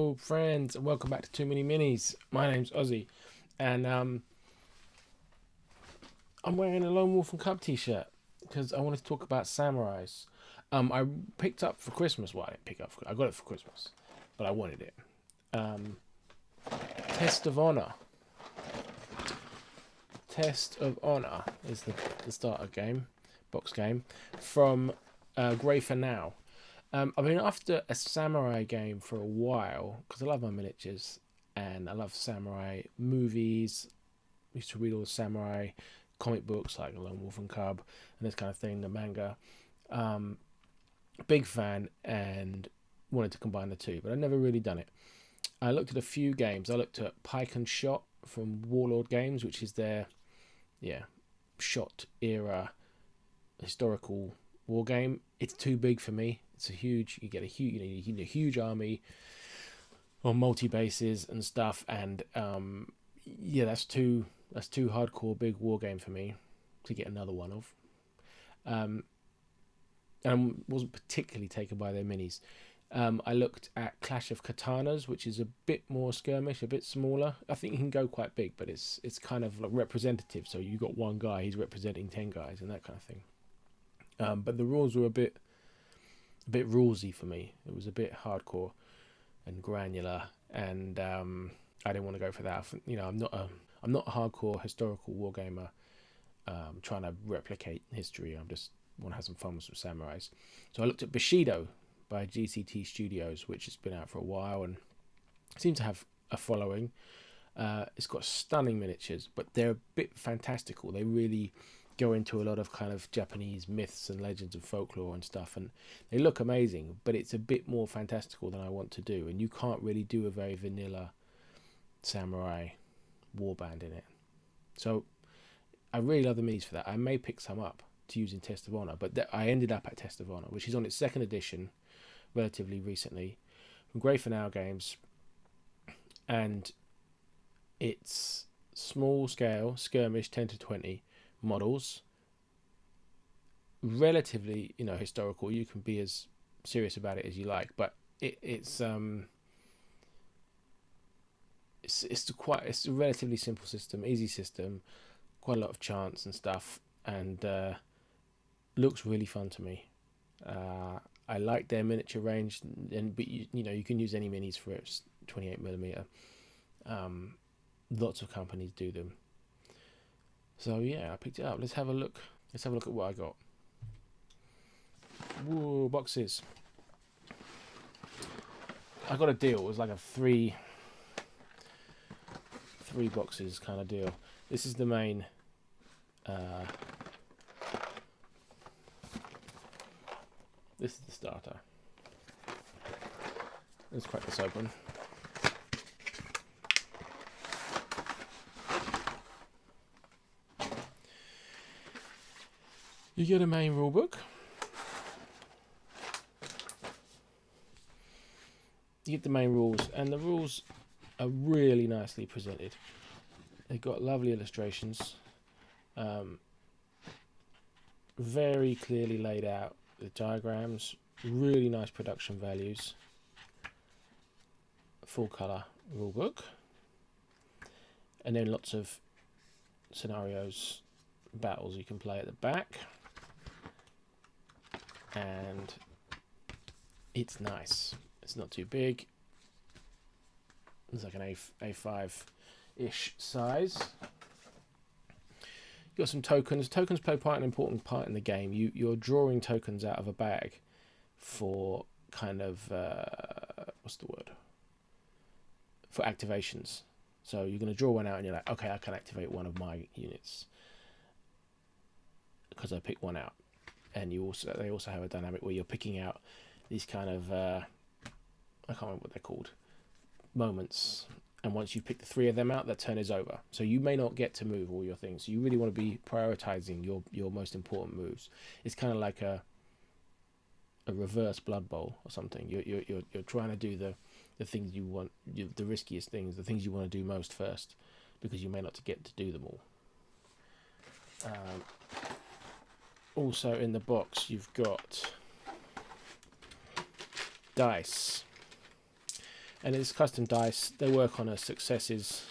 Hello, friends, and welcome back to Too Many Minis. My name's Ossie, and I'm wearing a Lone Wolf and Cub t-shirt because I wanted to talk about samurais. I picked up for Christmas. Well, I didn't pick up. I got it for Christmas, but I wanted it. Test of Honor. Test of Honor is the starter game, box game, from Grey for Now. I've been after a samurai game for a while because I love my miniatures and I love samurai movies. I used to read all the samurai comic books like Lone Wolf and Cub and this kind of thing, the manga. Big fan and wanted to combine the two, but I've never really done it. I looked at a few games. I looked at Pike and Shot from Warlord Games, which is their shot era historical war game. It's too big for me. It's a huge. You get a huge. You need a huge army on multi bases and stuff. And that's too hardcore big war game for me to get another one of. And I wasn't particularly taken by their minis. I looked at Clash of Katanas, which is a bit more skirmish, a bit smaller. I think you can go quite big, but it's kind of like representative. So you got one guy, he's representing 10 guys, and that kind of thing. But the rules were a bit rulesy for me. It was a bit hardcore and granular, and I didn't want to go for that. I'm not a hardcore historical wargamer trying to replicate history. I just want to have some fun with some samurais. So I looked at Bushido by GCT Studios, which has been out for a while and seems to have a following. It's got stunning miniatures, but they're a bit fantastical. They really go into a lot of kind of Japanese myths and legends and folklore and stuff, and they look amazing, but it's a bit more fantastical than I want to do, and you can't really do a very vanilla samurai warband in it. So I really love the minis for that. I may pick some up to use in Test of Honor, but I ended up at Test of Honor, which is on its second edition relatively recently from Grey for Now Games, and it's small scale skirmish 10 to 20 models, relatively historical. You can be as serious about it as you like, but it's a relatively simple system, easy system, quite a lot of chance and stuff, and looks really fun to me. I like their miniature range, but you can use any minis for it. It's 28mm. Lots of companies do them. So yeah, I picked it up. Let's have a look. Let's have a look at what I got. Whoa, boxes. I got a deal. It was like a three boxes kind of deal. This is the main. This is the starter. Let's crack this open. You get a main rulebook. You get the main rules, and the rules are really nicely presented. They've got lovely illustrations, very clearly laid out the diagrams, really nice production values, full colour rulebook, and then lots of scenarios, battles you can play at the back. And it's nice. It's not too big. It's like an A5-ish size. You've got some tokens. Tokens play quite an important part in the game. You're drawing tokens out of a bag for kind of what's the word? For activations. So you're going to draw one out, and you're like, okay, I can activate one of my units because I picked one out. And they also have a dynamic where you're picking out these kind of I can't remember what they're called, moments, and once you pick the 3 of them out, that turn is over. So you may not get to move all your things. So you really want to be prioritizing your most important moves. It's kind of like a reverse Blood Bowl or something. You're trying to do the things you want, the riskiest things, the things you want to do most first, because you may not get to do them all. Also in the box, you've got dice. And it's custom dice. They work on a successes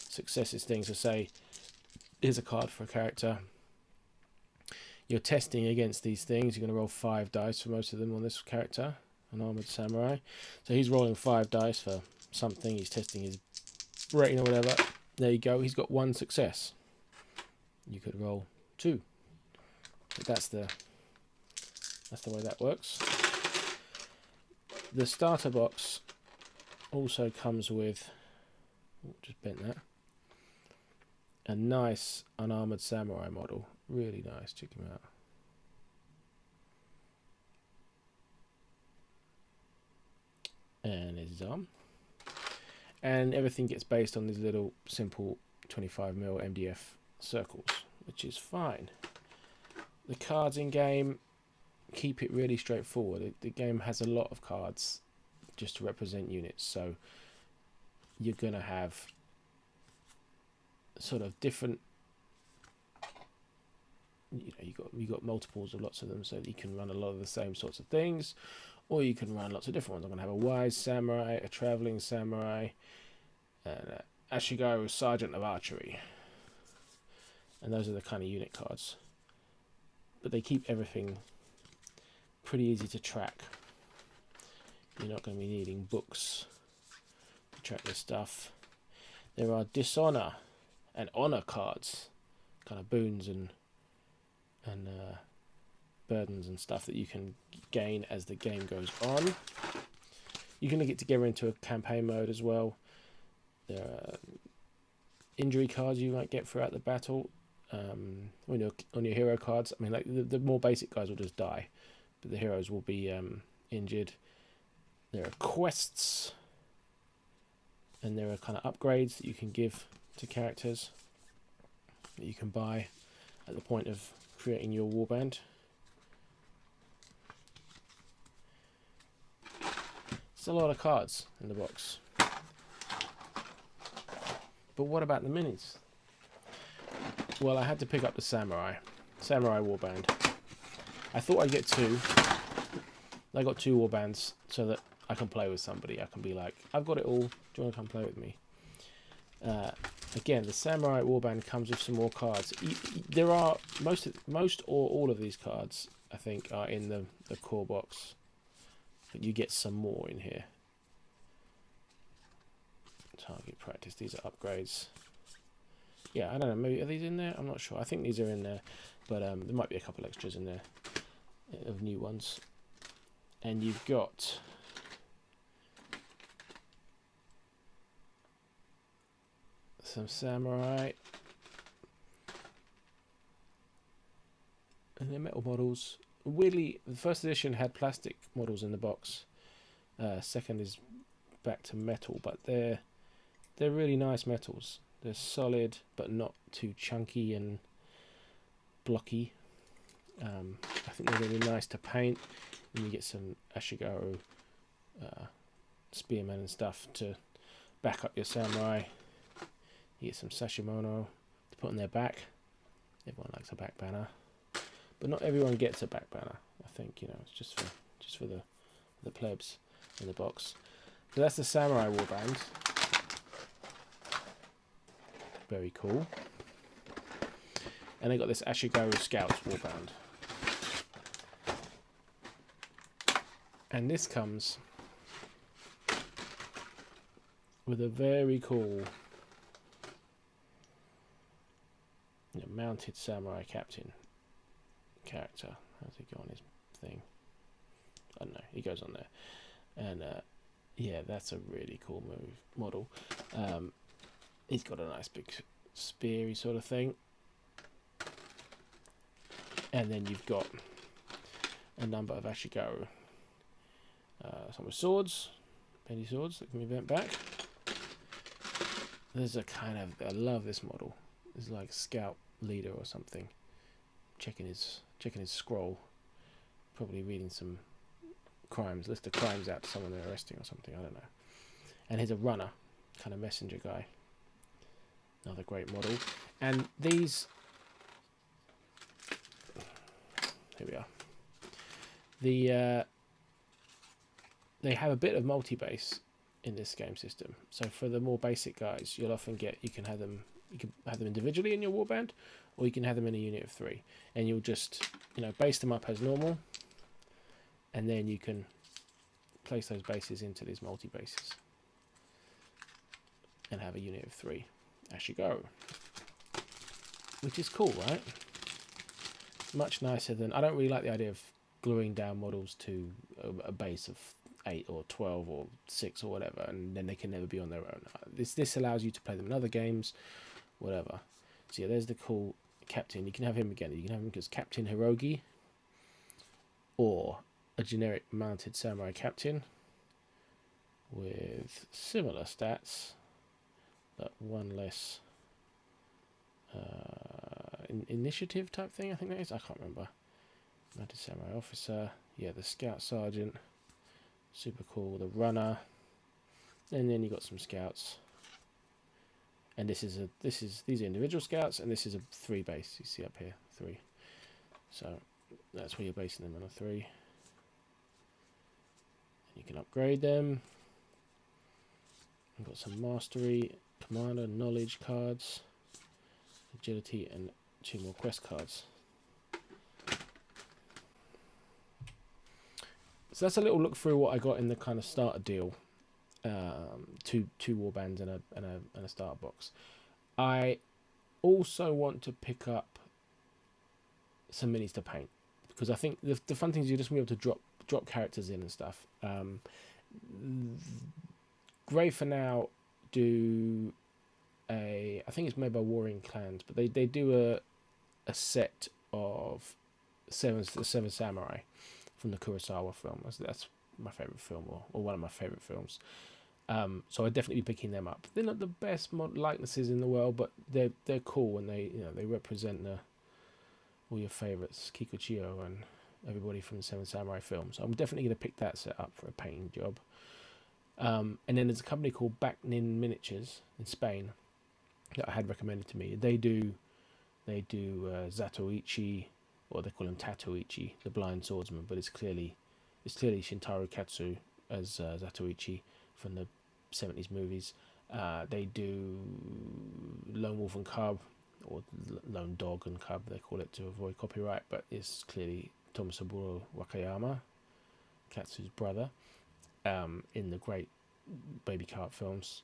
thing. So say, here's a card for a character. You're testing against these things. You're going to roll 5 dice for most of them on this character, an armored samurai. So he's rolling 5 dice for something. He's testing his rating or whatever. There you go. He's got 1 success. You could roll 2. But that's the way that works. The starter box also comes with, just bent that, a nice unarmored samurai model. Really nice. Check him out. And his arm. And everything gets based on these little simple 25mm MDF circles, which is fine. The cards in game keep it really straightforward. The game has a lot of cards just to represent units, so you're gonna have sort of different, you got multiples of lots of them, so that you can run a lot of the same sorts of things, or you can run lots of different ones. I'm gonna have a wise samurai, a traveling samurai, and Ashigaru sergeant of archery, and those are the kind of unit cards. But they keep everything pretty easy to track. You're not going to be needing books to track this stuff. There are dishonor and honor cards, kind of boons and burdens and stuff that you can gain as the game goes on. You can link it together into a campaign mode as well. There are injury cards you might get throughout the battle. On your hero cards, I mean, like the more basic guys will just die, but the heroes will be injured. There are quests, and there are kind of upgrades that you can give to characters that you can buy at the point of creating your warband. It's a lot of cards in the box. But what about the minis? Well, I had to pick up the Samurai Warband. I thought I'd get 2. I got 2 warbands so that I can play with somebody. I can be like, I've got it all. Do you want to come play with me? Again, the Samurai Warband comes with some more cards. There are most or all of these cards, I think, are in the core box, but you get some more in here. Target practice. These are upgrades. Yeah, I don't know. Maybe are these in there? I'm not sure. I think these are in there, but there might be a couple extras in there of new ones. And you've got some samurai and their metal models. Weirdly, the first edition had plastic models in the box. Second is back to metal, but they're really nice metals. They're solid, but not too chunky and blocky. I think they're really nice to paint. And you get some Ashigaru spearmen and stuff to back up your samurai. You get some Sashimono to put on their back. Everyone likes a back banner, but not everyone gets a back banner. I think it's just for the plebs in the box. So that's the Samurai Warband. Very cool. And they got this Ashigaru Scouts Warband. And this comes with a very cool mounted samurai captain character. How's he go on his thing? I don't know. He goes on there. And yeah, that's a really cool model. He's got a nice big speary sort of thing. And then you've got a number of Ashigaru. Some with swords, bendy swords that can be bent back. There's a kind of, I love this model. It's like a scout leader or something, checking his scroll, probably reading some list of crimes out to someone they're arresting or something. I don't know. And he's a runner, kind of messenger guy. Another great model. And these, here we are. They have a bit of multi-base in this game system. So for the more basic guys, you can have them individually in your warband, or you can have them in a unit of 3, and you'll just base them up as normal, and then you can place those bases into these multi bases and have a unit of 3 as you go, which is cool, right? Much nicer than, I don't really like the idea of gluing down models to a base of 8 or 12 or 6 or whatever, and then they can never be on their own. This allows you to play them in other games, whatever. So yeah, there's the cool captain. You can have him again. You can have him as Captain Hirogi, or a generic mounted samurai captain with similar stats, but one less initiative type thing, I think that is. I can't remember. Mounted samurai officer. Yeah, the scout sergeant. Super cool. The runner. And then you got some scouts. And these are individual scouts, and this is a 3 base. You see up here, 3. So that's where you're basing them on a 3. And you can upgrade them. We've got some mastery, commander, knowledge cards, agility, and 2 more quest cards. So that's a little look through what I got in the kind of starter deal. 2 warbands and a starter box. I also want to pick up some minis to paint, because I think the fun thing is you just be able to drop characters in and stuff. Grey for now do I think it's made by Warring Clans, but they do a set of the Seven Samurai from the Kurosawa film. That's my favourite film, or one of my favourite films. So I'd definitely be picking them up. They're not the best likenesses in the world, but they're cool, and they represent all your favourites, Kikuchiyo and everybody from the Seven Samurai films. So I'm definitely going to pick that set up for a painting job. And then there's a company called Backnin Miniatures in Spain that I had recommended to me. They do Zatoichi, or they call him Tatoichi, the blind swordsman, but it's clearly Shintaro Katsu as Zatoichi from the 70s movies. They do Lone Wolf and Cub, or Lone Dog and Cub, they call it to avoid copyright, but it's clearly Tomosoburo Wakayama, Katsu's brother, in the great Baby Cart films.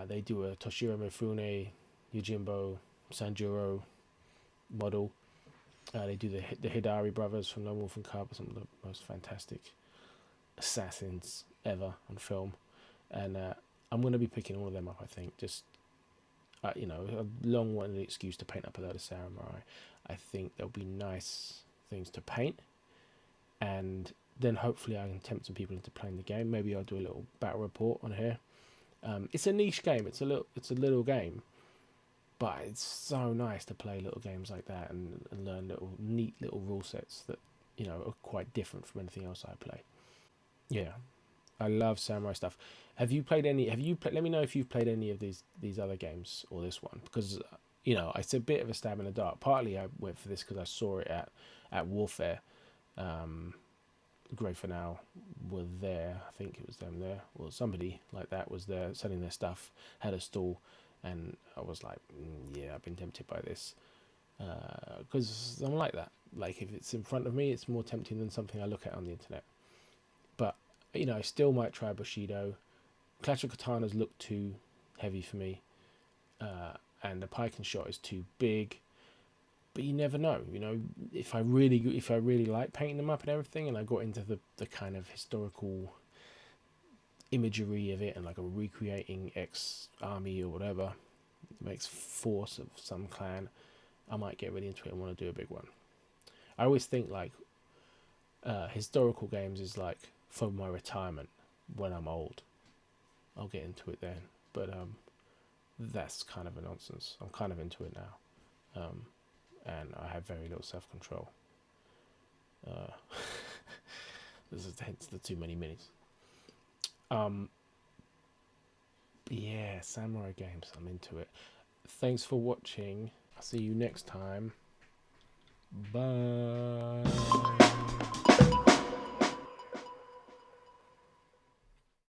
They do a Toshiro Mifune, Yojimbo, Sanjuro model. They do the Hidari brothers from Lone Wolf and Cub, some of the most fantastic assassins ever on film, and I'm going to be picking all of them up. I think just a long wanted excuse to paint up a load of samurai. I think there'll be nice things to paint, and then hopefully I can tempt some people into playing the game. Maybe I'll do a little battle report on here. It's a niche game. It's a little game, but it's so nice to play little games like that and learn neat little rule sets that are quite different from anything else I play. Yeah, I love samurai stuff. Let me know if you've played any of these other games or this one, because it's a bit of a stab in the dark. Partly I went for this because I saw it at Warfare. Grey for Now were there. I think it was them there, or somebody like that was there selling their stuff, had a stall, and I was like, yeah, I've been tempted by this, because I'm like that. Like, if it's in front of me, it's more tempting than something I look at on the internet. But I still might try Bushido. Clash of Katanas look too heavy for me, and the pike and shot is too big. But you never know, if I really like painting them up and everything, and I got into the kind of historical imagery of it, and like a recreating X army or whatever, makes force of some clan, I might get really into it and want to do a big one. I always think like historical games is like for my retirement when I'm old. I'll get into it then, but that's kind of a nonsense. I'm kind of into it now. And I have very little self-control. This is hence the too many minis. Yeah, samurai games, I'm into it. Thanks for watching. I'll see you next time. Bye.